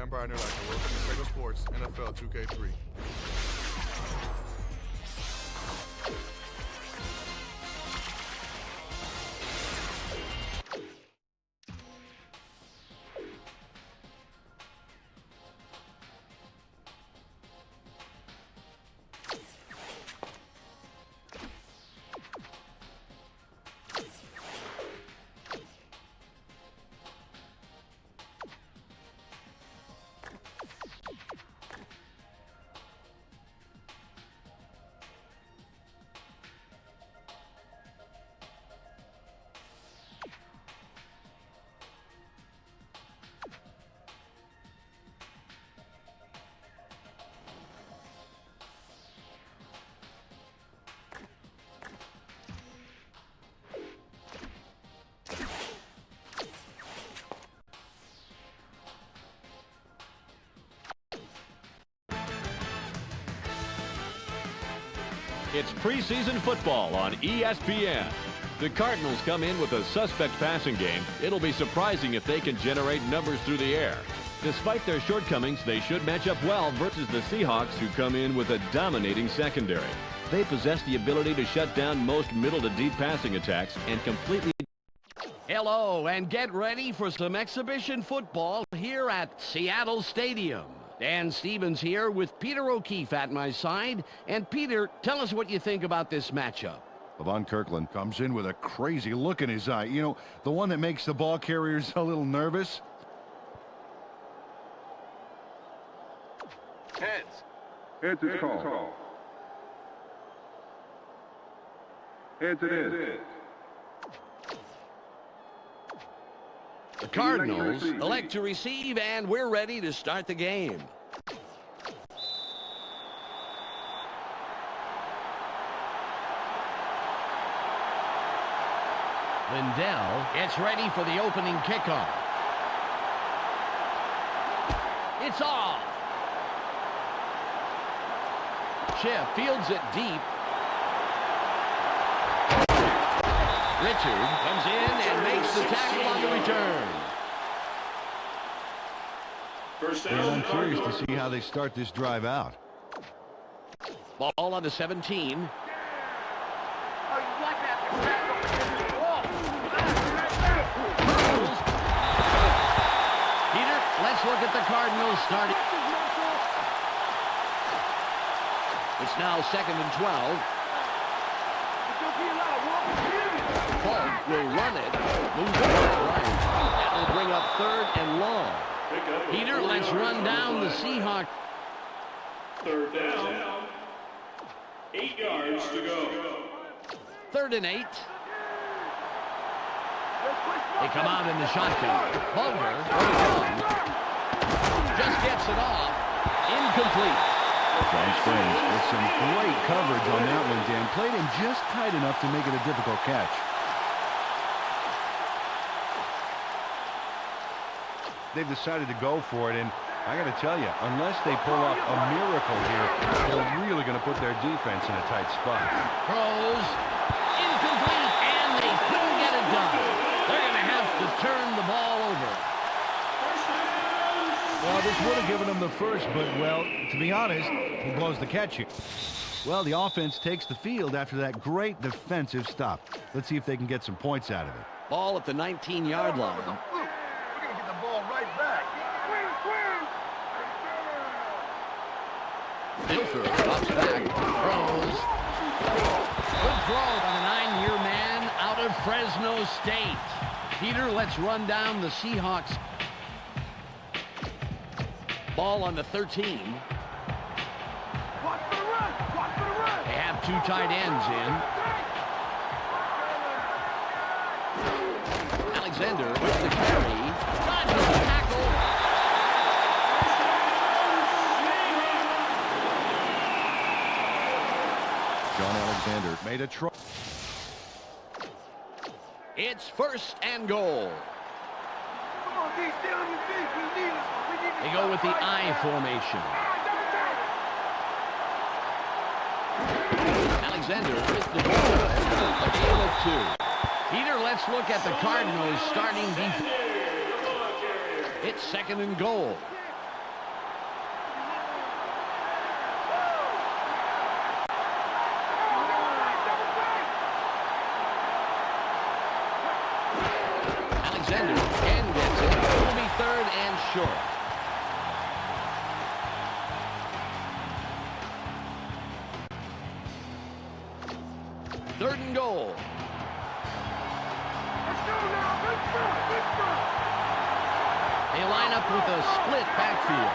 Brian Bryner like to welcome to Sega Sports NFL 2K3. It's preseason football on ESPN. The Cardinals come in with a suspect passing game. It'll be surprising if they can generate numbers through the air. Despite their shortcomings, they should match up well versus the Seahawks, who come in with a dominating secondary. They possess the ability to shut down most middle to deep passing attacks and completely... Hello, and get ready for some exhibition football here at Seattle Stadium. Dan Stevens here with Peter O'Keefe at my side. And Peter, tell us what you think about this matchup. Von Kirkland comes in with a crazy look in his eye. You know, the one that makes the ball carriers a little nervous. Heads. Heads is called. Heads it is. The Cardinals elect to receive, and we're ready to start the game. Lindell gets ready for the opening kickoff. It's off. Chip fields it deep. Richard comes in and makes the tackle on the return. And I'm curious to see how they start this drive out. Ball on the 17. Peter, let's look at the Cardinals starting. It's now 2nd and 12. Falk will run it. Moves it right. That will bring up 3rd and long. Peter, let's run down the Seahawks. 3rd down. 8 yards to go. 3rd and 8. They come out in the shotgun. Bulger just gets it off. Incomplete. John Strange with some great coverage on that one, Dan. Played him just tight enough to make it a difficult catch. They've decided to go for it, and I got to tell you, unless they pull off a miracle here, they're really going to put their defense in a tight spot. Throws. Incomplete, and they couldn't get it done. They're going to have to turn the ball over. Well, this would have given him the first, but, well, to be honest, he blows the catch here. Well, the offense takes the field after that great defensive stop. Let's see if they can get some points out of it. Ball at the 19-yard line. Milford drops back, throws. Good throw by the 9-year man out of Fresno State. Peter, let's run down the Seahawks. Ball on the 13. They have 2 tight ends in. Alexander with the carry. Dodges the tackle. John Alexander made a try. It's 1st and goal. They go with the I formation. Alexander with the ball. A game of 2. Peter, let's look at the Cardinals starting defense. It's 2nd and goal. Alexander again gets it. It will be third and short. Third and goal. They line up with a split backfield.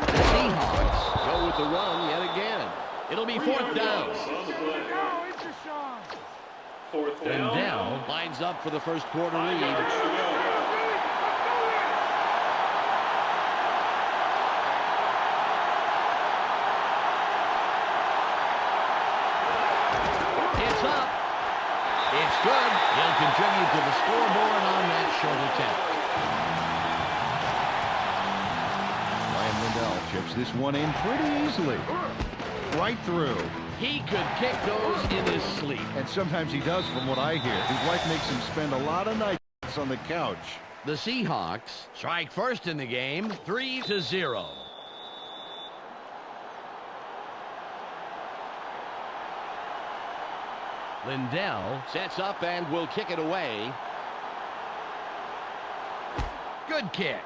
The Seahawks go with the run yet again. It'll be fourth down. Fourth down. Lindell lines up for the first quarter lead. It's up. It's good. He'll contribute to the scoreboard on that short attempt. Ryan Lindell chips this one in pretty easily. Right through. He could kick those in his sleep. And sometimes he does, from what I hear. His wife makes him spend a lot of nights on the couch. The Seahawks strike first in the game, 3-0. Lindell sets up and will kick it away. Good kick.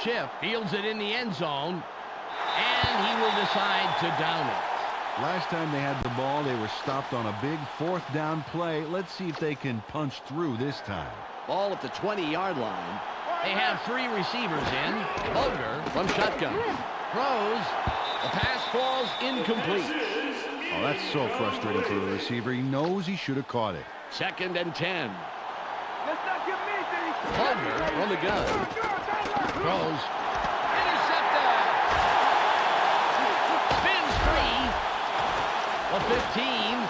Chip fields it in the end zone, and he will decide to down it. Last time they had the ball, they were stopped on a big fourth down play. Let's see if they can punch through this time. Ball at the 20-yard line. They have three receivers in. Boger from shotgun. Throws. The pass falls incomplete. Oh, that's so frustrating for the receiver. He knows he should have caught it. 2nd and 10. Boger from the gun. Throws. Intercepted. Spins free. A 15.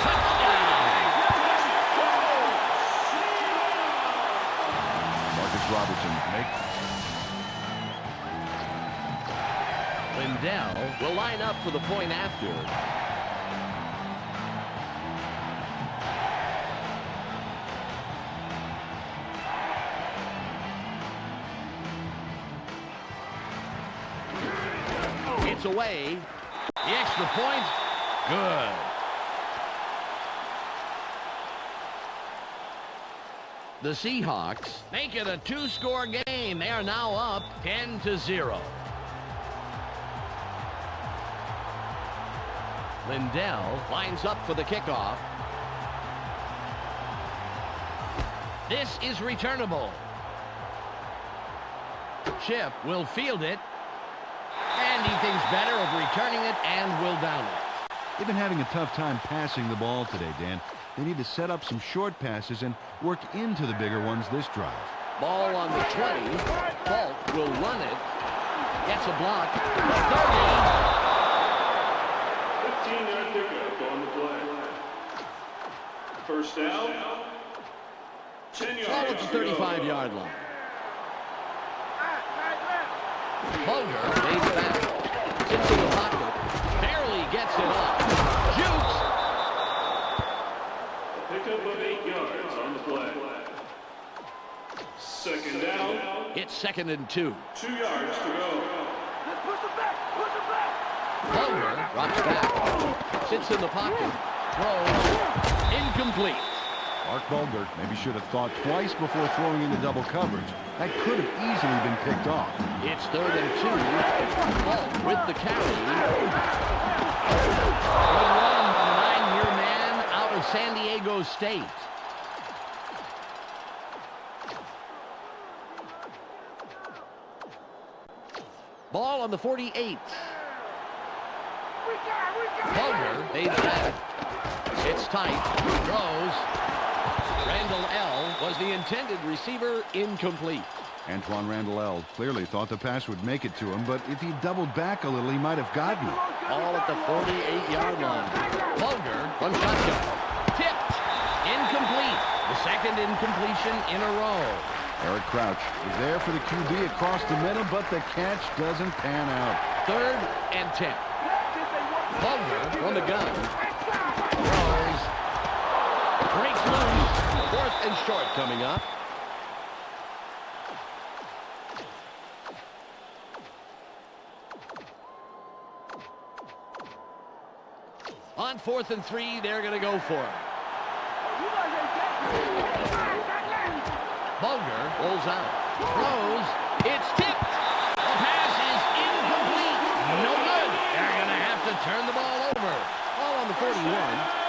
Touchdown. Marcus Robertson make. Lindell will line up for the point after. It's away. The extra point. Good. The Seahawks make it a two-score game. They are now up 10-0. Lindell lines up for the kickoff. This is returnable. Chip will field it. And he thinks better of returning it and will down it. They've been having a tough time passing the ball today, Dan. They need to set up some short passes and work into the bigger ones this drive. Ball on the 20. Falk will run it. Gets a block. 30. 15-yard pickup on the play. First down. 10 yards. Ball at the 35-yard line. Boger lays back. Sits in the pocket. Barely gets it off. Shoots. A pickup of 8 yards on the play. Second down. It's 2nd and 2. 2 yards to go. Boger drops back. Sits in the pocket. Throws. Incomplete. Mark Boger maybe should have thought twice before throwing into double coverage. That could have easily been picked off. It's 3rd and 2. Falk with the carry. Good run by the 9-year man out of San Diego State. Ball on the 48. Boger fades back. It's tight. Throws. Randall L. was the intended receiver, incomplete. Antoine Randall L. clearly thought the pass would make it to him, but if he doubled back a little, he might have gotten it. Ball at the 48-yard line. Boger from shotgun. Tipped. Incomplete. The second incompletion in a row. Eric Crouch is there for the QB across the middle, but the catch doesn't pan out. 3rd and 10. Boger from the gun. Throws. Breaks loose. 4th and short coming up. On 4th and 3, they're going to go for it. Bulger rolls out. Throws. It's tipped. The pass is incomplete. No good. They're going to have to turn the ball over. Ball on the 41.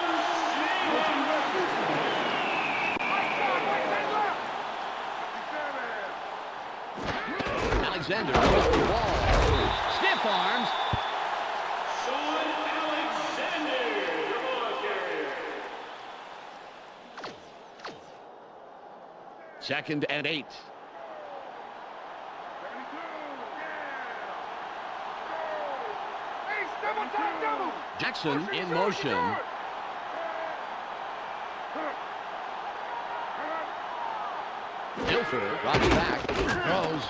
Alexander with the ball. Stiff arms. Sean Alexander, the ball carrier. 2nd and 8. Jackson in motion. Dilfer drops back, throws.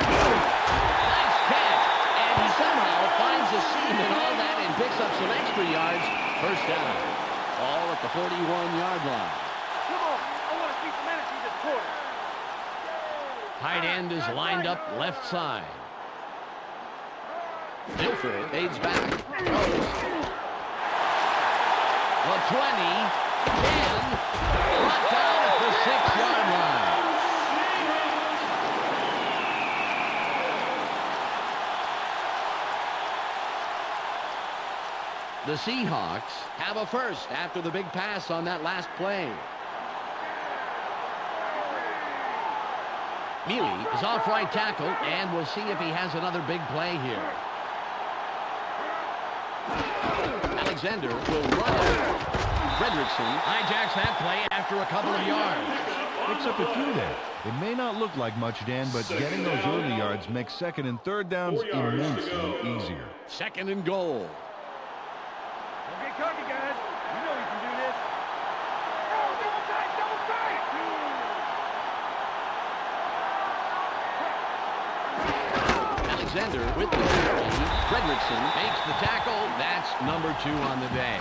Nice catch, and he somehow finds a seam in all that and picks up some extra yards. First down. Ball at the 41-yard line. Come on, I want to see some energy this quarter. Tight end is lined up left side. Dilfer fades back, throws. The 20, 10, brought down at the 6-yard line. The Seahawks have a first after the big pass on that last play. Mealy is off right tackle, and we'll see if he has another big play here. Alexander will run it. Fredrickson hijacks that play after a couple of yards. Picks up a few there. It may not look like much, Dan, but getting those early yards makes 2nd and 3rd downs 4 yards to immensely go. easier. 2nd and goal. Don't get cocky, guys. You know you can do this. Oh, double tight, double tight. Alexander with the carry. Fredrickson makes the tackle. That's number 2 on the day.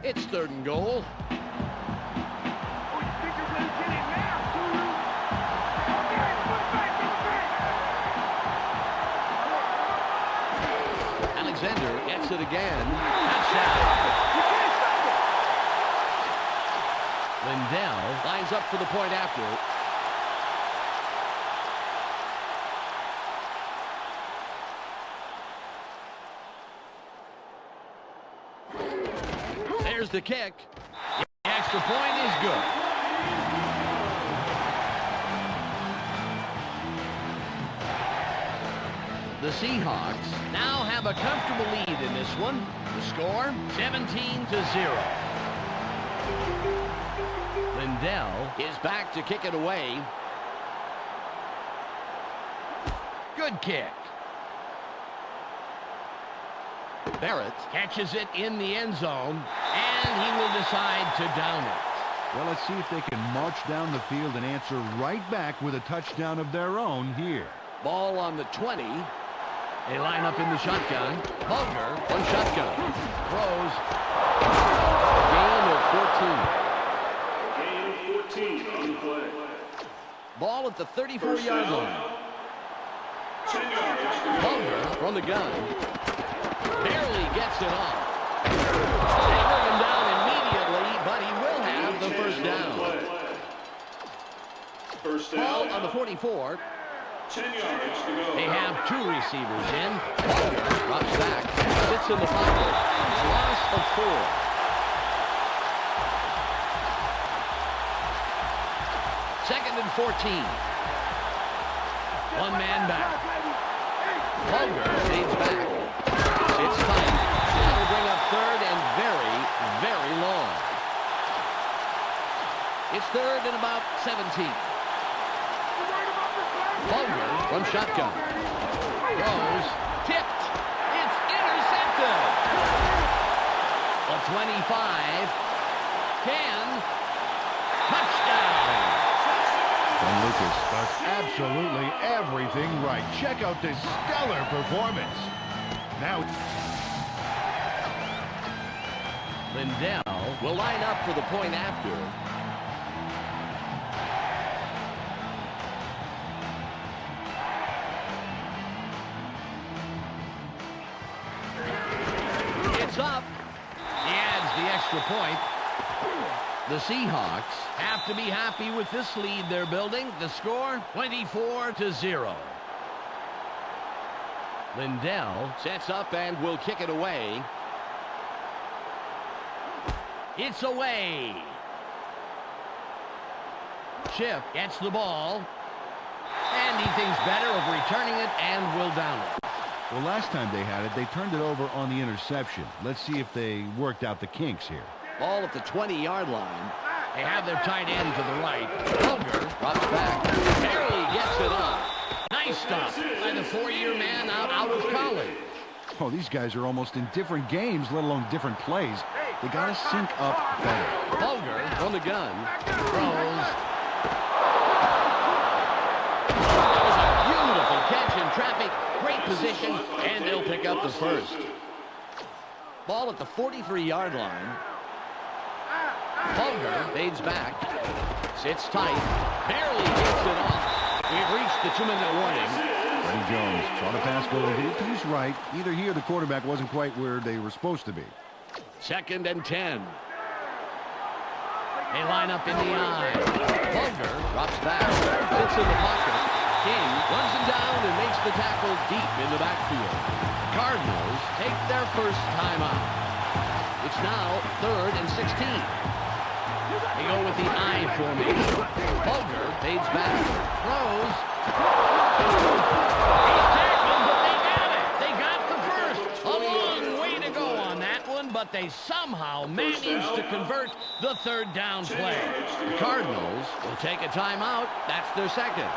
It's 3rd and goal. Oh, you think you're going to get it now, do you? Okay, put it back, put it back. Alexander gets it again. Touchdown. You can't stop it. Lindell lines up for the point after. There's the kick. The extra point is good. The Seahawks now have a comfortable lead in this one. The score, 17-0. Lindell is back to kick it away. Good kick. Barrett catches it in the end zone, and he will decide to down it. Well, let's see if they can march down the field and answer right back with a touchdown of their own here. Ball on the 20. They line up in the shotgun. Bulger on shotgun. Throws. Gain of 14. Gain of 14 on the play. Ball at the 34-yard line. 10 yards to go. Bulger from the gun. Barely gets it off. They bring him down immediately, but he will have the first down. First Ball down. on the 44. 10 yards to go. They have 2 receivers in. Bulger drops back. Sits in the pocket. Loss of 4. Second and 14. One man back. Bulger fades back. It's tight. That'll bring up 3rd and very, very long. It's 3rd and about 17. Bulger from shotgun. Throws. Tipped. It's intercepted. A 25. 10. Touchdown. And Lucas does absolutely everything right. Check out this stellar performance. Now Lindell will line up for the point after. It's up. He adds the extra point. The Seahawks have to be happy with this lead they're building. The score, 24-0. Lindell sets up and will kick it away. It's away. Chip gets the ball. And he thinks better of returning it and will down it. Well, last time they had it, they turned it over on the interception. Let's see if they worked out the kinks here. Ball at the 20-yard line. They have their tight end to the right. Holger drops back. Barely gets it off. Nice stop by the 4-year man out of college. Oh, these guys are almost in different games, let alone different plays. They got to sync up better. Holger on the gun. Throws. That was a beautiful catch in traffic. Great position, and they'll pick up the first. Ball at the 43-yard line. Holger fades back. Sits tight. Barely gets it off. We've reached the 2-minute warning. Freddie Jones saw the pass go a little to his right. Either he or the quarterback wasn't quite where they were supposed to be. 2nd and 10. They line up in the eye. Holger drops back. Sits in the pocket. King runs him down and makes the tackle deep in the backfield. Cardinals take their first timeout. It's now 3rd and 16. They go with the I formation. Holger fades back. Throws. He's tackled, but they got it. They got the first. A long way to go on that one, but they somehow managed to convert the 3rd down play. The Cardinals will take a timeout. That's their second.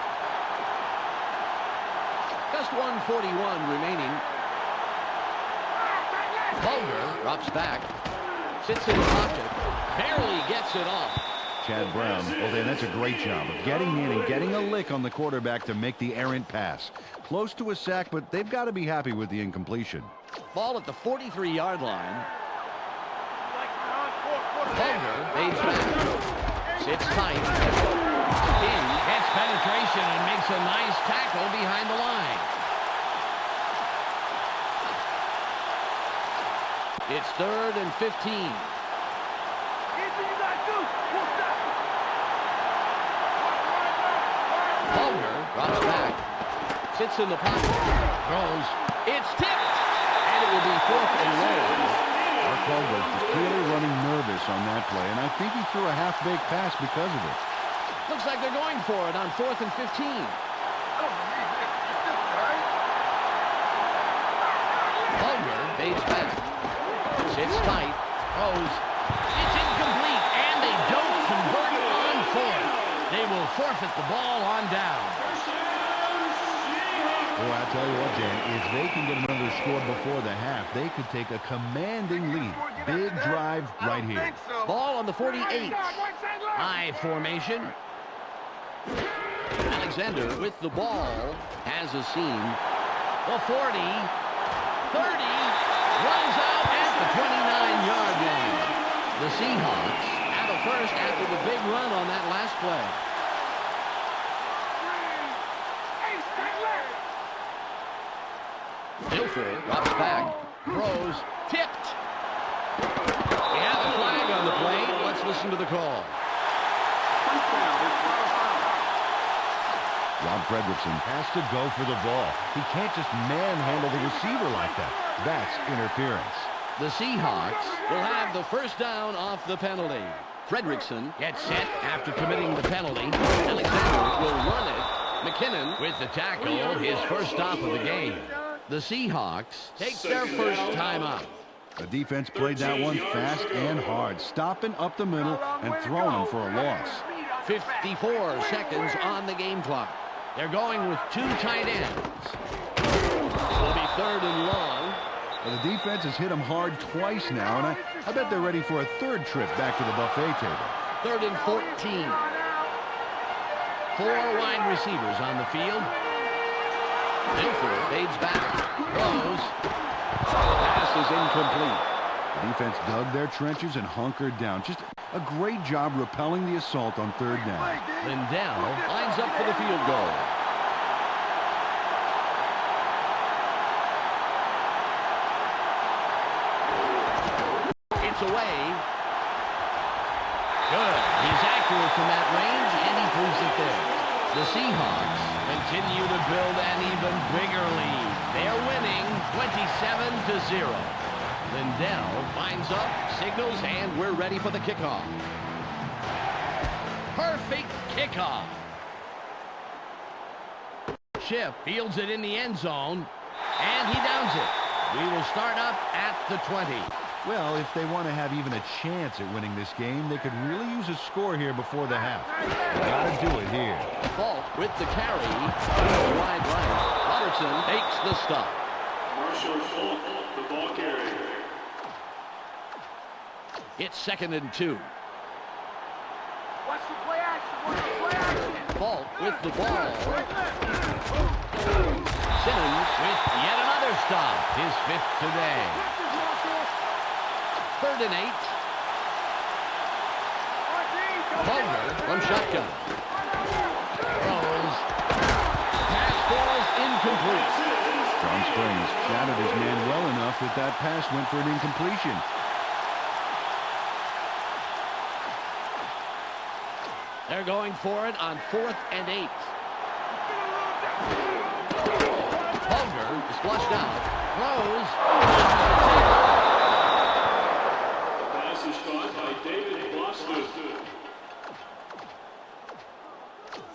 Just 1:41 remaining. Holger drops back. Sits in the pocket. Barely gets it off. Chad Brown, well then, that's a great job of getting in and getting a lick on the quarterback to make the errant pass. Close to a sack, but they've got to be happy with the incompletion. Ball at the 43-yard line. Holger fades back. Sits tight. King gets penetration and makes a nice tackle behind the line. It's 3rd and 15. Holger drops back. Sits in the pocket. Throws. It's tipped. And it will be 4th and long. Mark Holger was clearly running nervous on that play, and I think he threw a half-baked pass because of it. Looks like they're going for it on 4th and 15. Holger fades back. Sits tight. Throws. It's incomplete, and they don't convert on 4th. They will forfeit the ball on down. Boy, I tell you what, Dan, if they can get another score before the half, they could take a commanding lead. Big drive right here. Ball on the 48. I formation. Alexander with the ball has a seam. The 40, 30, runs out at the 29-yard line. The Seahawks have a first after the big run on that last play. Milford drops back, throws, tipped. We have a flag on the play. Let's listen to the call. Rob Fredrickson has to go for the ball. He can't just manhandle the receiver like that. That's interference. The Seahawks will have the first down off the penalty. Fredrickson gets set after committing the penalty. Alexander will run it. McKinnon with the tackle, his first stop of the game. The Seahawks take their first timeout. The defense played that one fast and hard, stopping up the middle and throwing them for a loss. 54 seconds on the game clock. They're going with 2 tight ends. It'll be 3rd and long. Well, the defense has hit them hard twice now, and I bet they're ready for a 3rd trip back to the buffet table. 3rd and 14. 4 wide receivers on the field. Milford fades back. Throws. Pass is incomplete. The defense dug their trenches and hunkered down. Just a great job repelling the assault on 3rd down. Lindell lines up for the field goal. from that range, and he proves it there. The Seahawks continue to build an even bigger lead. They're winning 27-0. Lindell lines up, signals, and we're ready for the kickoff. Perfect kickoff. Chip fields it in the end zone, and he downs it. We will start up at the 20. Well, if they want to have even a chance at winning this game, they could really use a score here before the half. Gotta do it here. Falk with the carry. Wide right. Robertson takes the stop. Marshall Falk, the ball carrier. It's 2nd and 2. Watch the play action. Watch the play action. Falk with the ball. Simmons with yet another stop. His 5th today. 3rd and 8. Bulger from shotgun. Throws. Pass falls incomplete. John Springs shadowed his man well enough that that pass went for an incompletion. They're going for it on 4th and 8. Bulger is flushed out. Throws. Pass is caught by David Boston.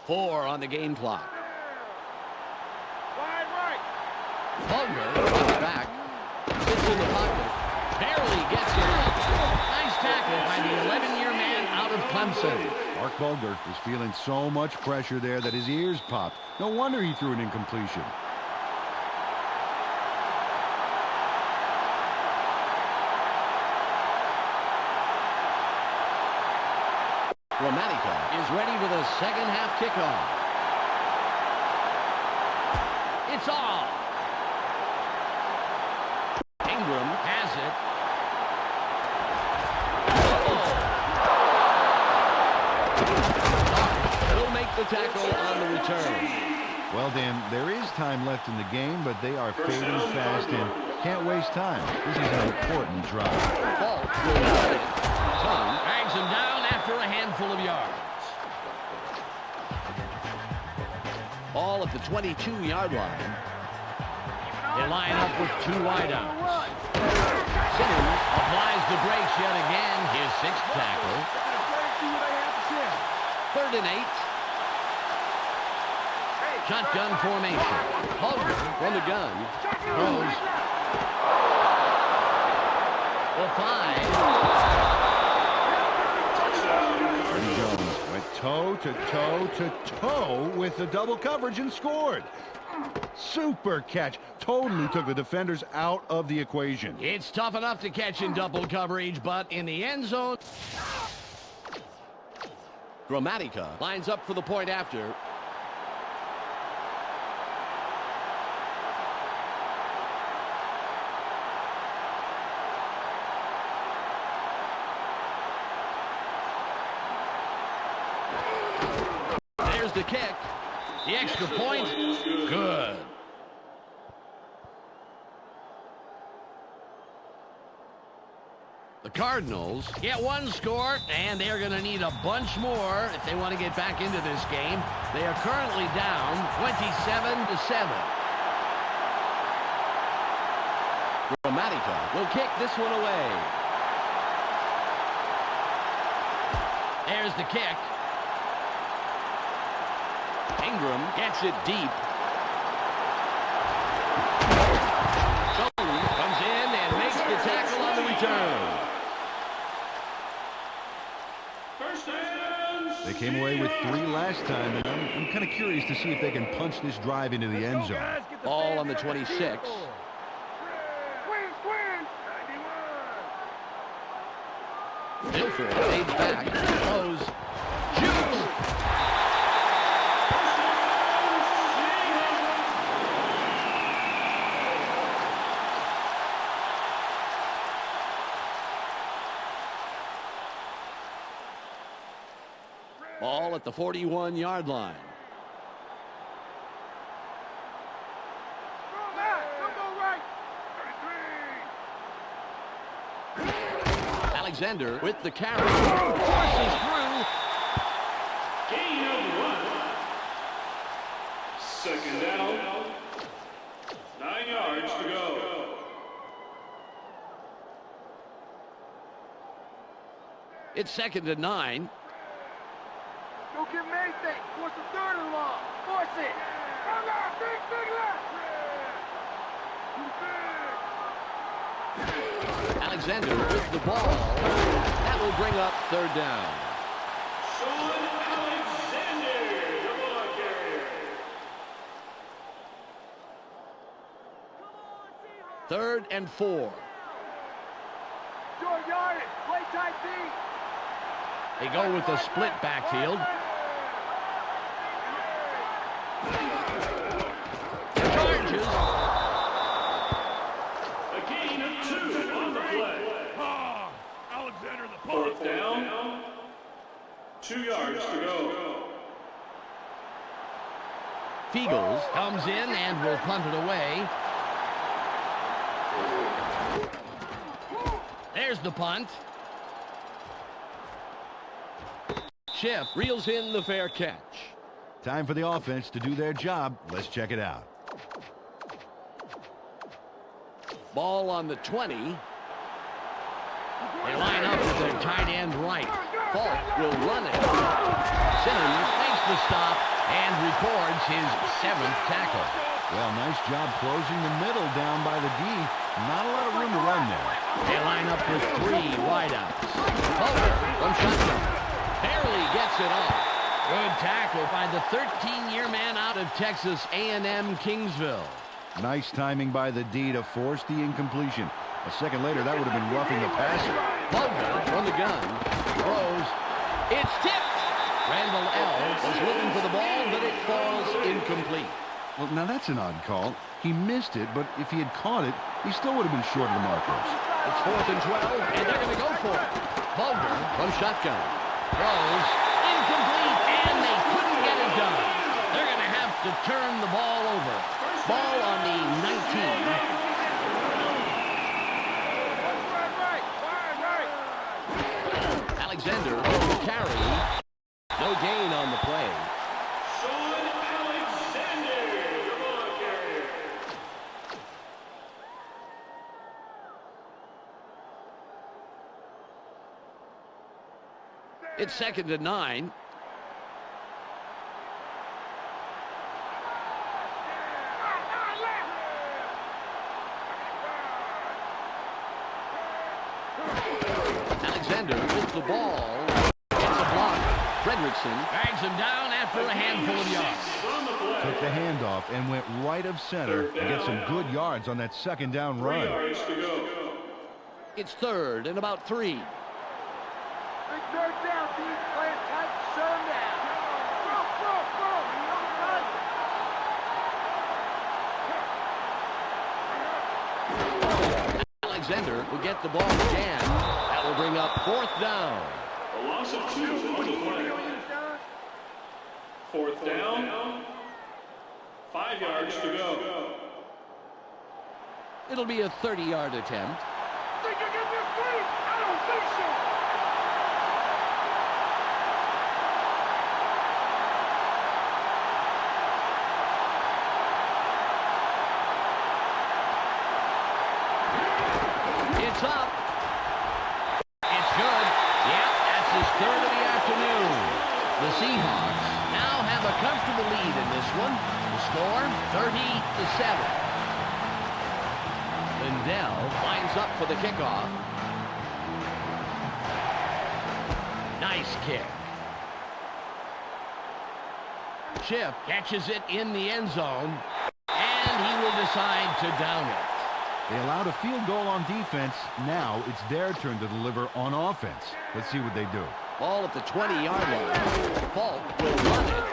4 on the game clock. Wide right. Bulger runs back. Sits in the pocket. Barely gets it in. Nice tackle by the 11-year man out of Clemson. Mark Bulger was feeling so much pressure there that his ears popped. No wonder he threw an incompletion. Gramatica is ready for the second half kickoff. It's off. Ingram has it. He'll make the tackle on the return. Well, Dan, there is time left in the game, but they are fading fast and can't waste time. This is an important drive. Falk will run it. Tom drags him down after a handful of yards. Ball at the 22-yard line. They line up with 2 wideouts. Simmons applies the brakes yet again. His 6th tackle. 3rd and 8. Shotgun formation. Bulger from the gun. Throws. The 5. Freddie Jones went toe-to-toe-to-toe with the double coverage and scored. Super catch. Totally took the defenders out of the equation. It's tough enough to catch in double coverage, but in the end zone. Gramatica lines up for the point after. There's the kick. The extra point. Good. The Cardinals get 1 score, and they're going to need a bunch more if they want to get back into this game. They are currently down 27-7. Gramatica will kick this one away. There's the kick. Ingram gets it deep. Sullivan comes in and makes the tackle on the return. They came away with 3 last time, and I'm kind of curious to see if they can punch this drive into the end zone. Ball on the 26. Milford fades back, throws, shoots. Ball at the 41-yard line. Alexander with the carry. Forces through. It's 2nd and 9. Don't give him anything. Force the third and long. Force it. Big left. Alexander with the ball. That will bring up 3rd down. Sean Alexander, the ball carrier. 3rd and 4. Short yardage. Play tight D. They go with the split backfield. Charges. A gain of 2 on the play. Alexander the 4th down. 2 yards to go. Fiegels comes in and will punt it away. There's the punt. Schiff reels in the fair catch. Time for the offense to do their job. Let's check it out. Ball on the 20. They line up with their tight end right. Falk will run it. Simmons makes the stop and records his 7th tackle. Well, nice job closing the middle down by the D. Not a lot of room to run there. They line up with 3 wideouts. Culver from shotgun. Barely gets it off. Good tackle by the 13-year man out of Texas A&M Kingsville. Nice timing by the D to force the incompletion. A second later, that would have been roughing the passer. Culver from the gun. Throws. It's tipped. Randall L. was looking for the ball, but it falls incomplete. Well, now that's an odd call. He missed it, but if he had caught it, he still would have been short of the markers. It's 4th and 12, and they're going to go for it. Culver from shotgun. Throws. Incomplete, and they couldn't get it done. They're going to have to turn the ball over. Ball on the 19. Alexander will carry. No gain on the play. Sean Alexander, the ball carrier. It's 2nd and 9. Alexander with the ball. Gets a block. Fredrickson drags him down after a handful of yards. On the play. Took the handoff and went right of center to get some good yards on that 2nd down 3 run. yards to go. It's 3rd and about 3. Big 3rd down, D. Play it tight. Shut him down. Go. Alexander will get the ball again. That will bring up 4th down. A loss of 2 on the play. 4th down. 5 yards to go. It'll be a 30-yard attempt. Think you get this free? I don't think so. It's up. It's good. Yep, that's his 3rd of the afternoon. The Seahawks now have a comfortable lead in this one. The score, 30-7. Lindell lines up for the kickoff. Nice kick. Schiff catches it in the end zone, and he will decide to down it. They allowed a field goal on defense. Now it's their turn to deliver on offense. Let's see what they do. Ball at the 20-yard line. Falk will run it.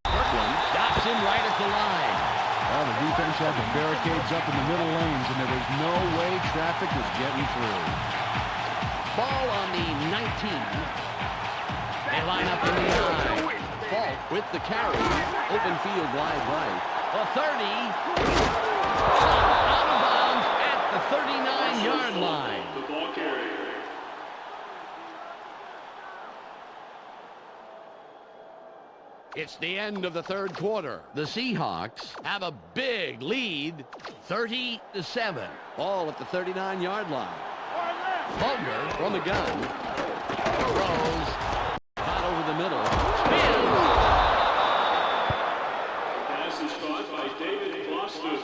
Kirkland stops him right at the line. Well, the defense had the barricades up in the middle lanes, and there was no way traffic was getting through. Ball on the 19. They line up in the eye. Falk with the carry. Open field wide right. The 30. Out of bounds at the 39-yard line. The ball carrier. It's the end of the 3rd quarter. The Seahawks have a big lead, 30-7. Ball at the 39-yard line. Bulger from the gun. Throws. Not over the middle. Spin. Pass is caught by David Boston.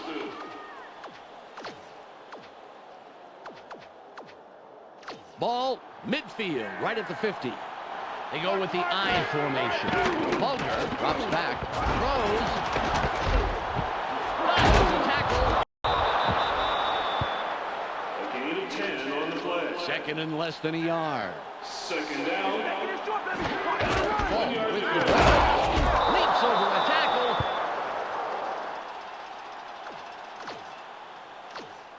Ball midfield, right at the 50. They go with the I formation. Bulger drops back. Throws. There's a tackle. A gain of 10 on the play. Second and less than a yard. Second down. Ball with the ball. Leaps over a tackle.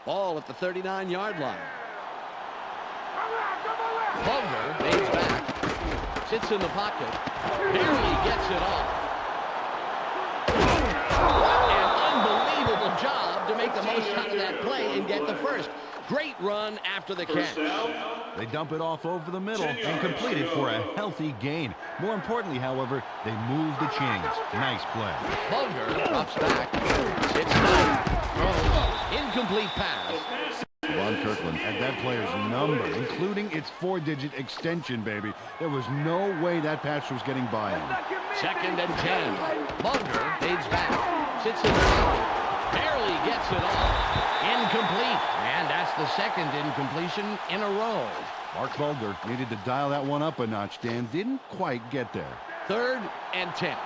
Ball at the 39-yard line. Bulger fades back. Sits in the pocket. Barely gets it off. What an unbelievable job to make the most out of that play and get the first. Great run after the catch. They dump it off over the middle and complete it for a healthy gain. More importantly, however, they move the chains. Nice play. Bulger drops back. It's tight. Throws. Incomplete pass. Ron Kirkland had that player's number, including its 4-digit extension, baby. There was no way that pass was getting by him. Second and 10. Bulger fades back. Sits in the pocket. Barely gets it off. Incomplete. And that's the second incompletion in a row. Mark Bulger needed to dial that one up a notch, Dan. Didn't quite get there. Third and 10.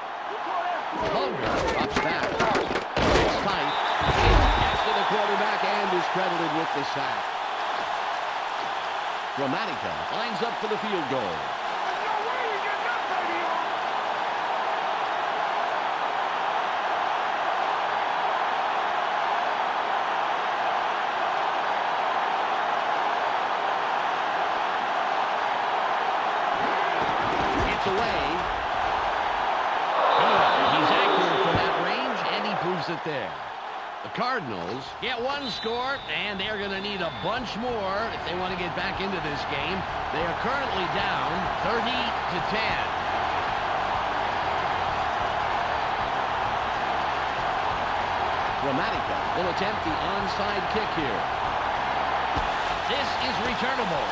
Bulger drops back. It's tight. Gets to the quarterback and is credited with the sack. Dramatica lines up for the field goal. Away. He's accurate from that range, and he proves it there. The Cardinals get one score, and they're going to need a bunch more if they want to get back into this game. They are currently down 30-10. Dramatica will attempt the onside kick here. This is returnable.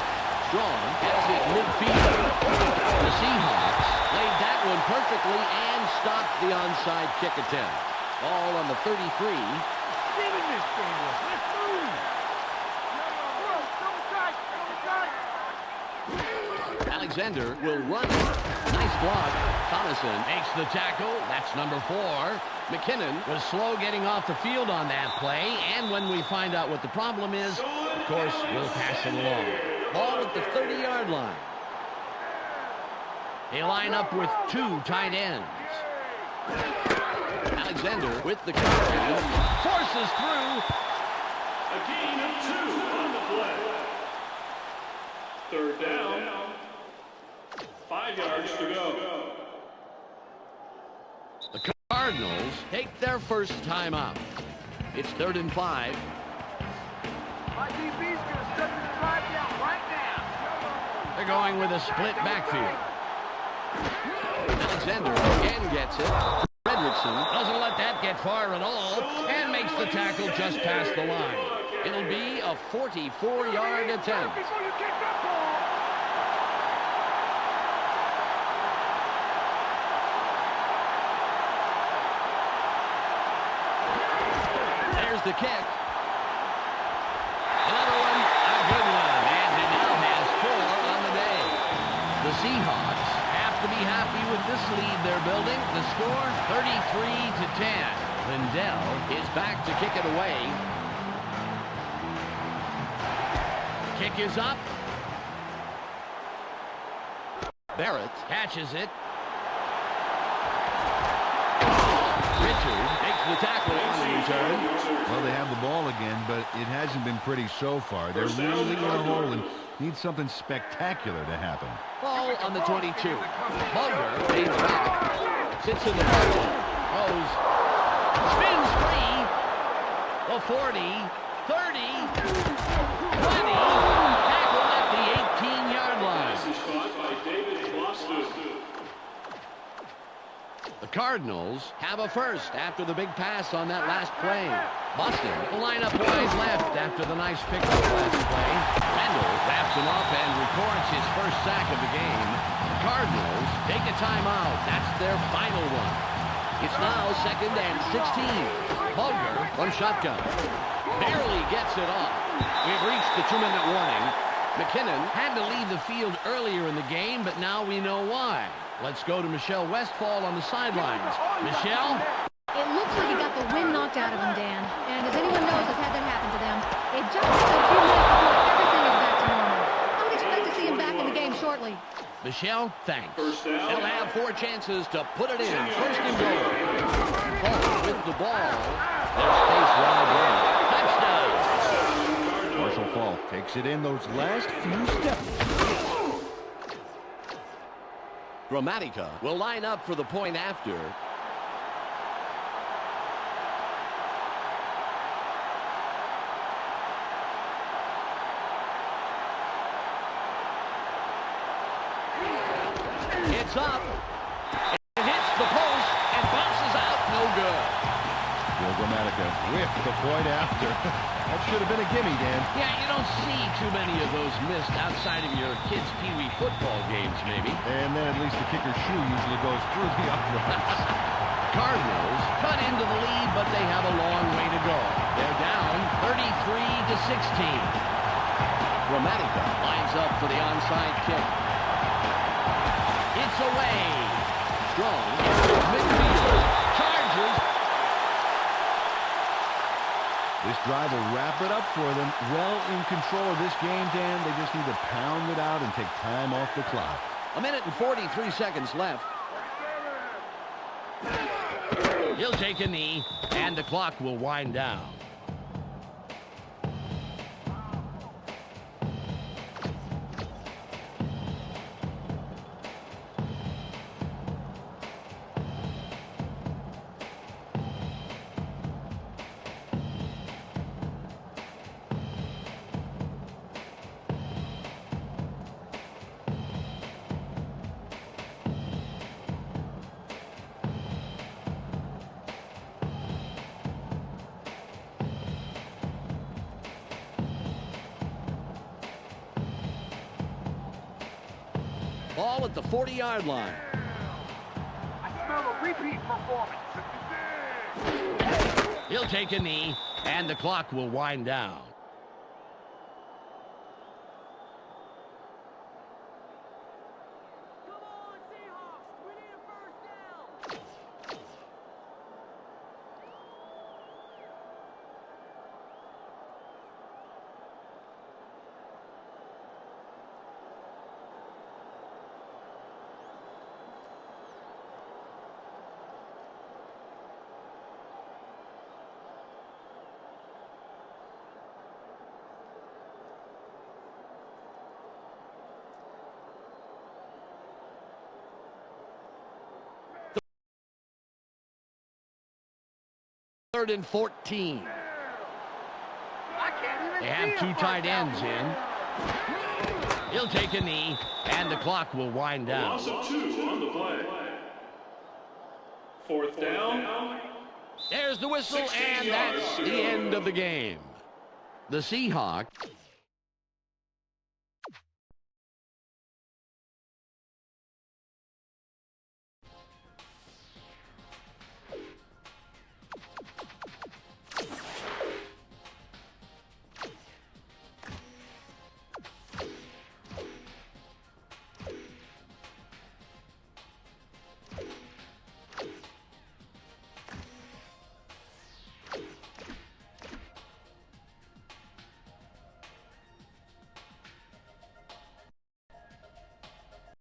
Strong has it midfield. The Seahawks laid that one perfectly and stopped the onside kick attempt. Ball on the 33. Alexander will run. Nice block. Thomason makes the tackle. That's number 4. McKinnon was slow getting off the field on that play, and when we find out what the problem is, of course, we'll pass it along. Ball at the 30-yard line. They line up with 2 tight ends. Alexander with the carry. Forces through. A gain of 2 on the play. Third down. 5 yards to go. The Cardinals take their first time out. It's 3rd and 5. My DB's going to step the drive down right now. They're going with a split backfield. Alexander again gets it. Fredrickson doesn't let that get far at all and makes the tackle just past the line. It'll be a 44-yard attempt. Before you kick that ball. There's the kick. Another one, a good one, and he now has 4 on the day. The Seahawks have to be happy with this lead they're building. The score, 33-10. Lindell is back to kick it away. Kick is up. Barrett catches it. Richard makes the tackle on the return. Well, they have the ball again, but it hasn't been pretty so far. They're really in a hole and need something spectacular to happen. Ball on the 22. Bulger fades back. Sits in the pocket. Goes. Spins free. The 40. 30. 20. Tackle at the 18-yard line. Pass is caught by David Boston. The Cardinals have a first after the big pass on that last play. Boston will line up wide left after the nice pickup last play. Wendell wraps him up and records his first sack of the game. The Cardinals take a timeout. That's their final one. It's now 2nd and 16. Bulger from shotgun. Barely gets it off. We've reached the 2-minute warning. McKinnon had to leave the field earlier in the game, but now we know why. Let's go to Michelle Westfall on the sidelines. Michelle? It looks like he got the wind knocked out of him, Dan. And as anyone knows has had that happen to them, it just takes a few minutes before everything is back to normal. I would expect to see him back in the game shortly. Michelle, thanks. First down. They'll have 4 chances to put it in. First and goal. Ball with the ball. There's space wide right. Touchdown. Marshall Faulk takes it in those last few steps. Gramatica will line up for the point after. It's up. It hits the post and bounces out. No good. Bill Gramatica with the point after. That should have been a gimme, Dan. Yeah, you don't see too many of those missed outside of your kids' peewee football games, maybe. And then at least the kicker's shoe usually goes through the uprights. Cardinals cut into the lead, but they have a long way to go. They're down 33-16. Gramatica lines up for the onside kick. It's away. Strong enters midfield. Chargers. This drive will wrap it up for them. Well in control of this game, Dan. They just need to pound it out and take time off the clock. 1 minute and 43 seconds left. He'll take a knee, and the clock will wind down. Ball at the 40-yard line. I smell a repeat performance. He'll take a knee, and the clock will wind down. Come on, Seahawks! We need a first down! Third and 14. They have 2 tight ends in. He'll take a knee, and the clock will wind down. Loss of 2 on the play. 4th down. There's the whistle, 16 and yards that's to the go. end of the game. The Seahawks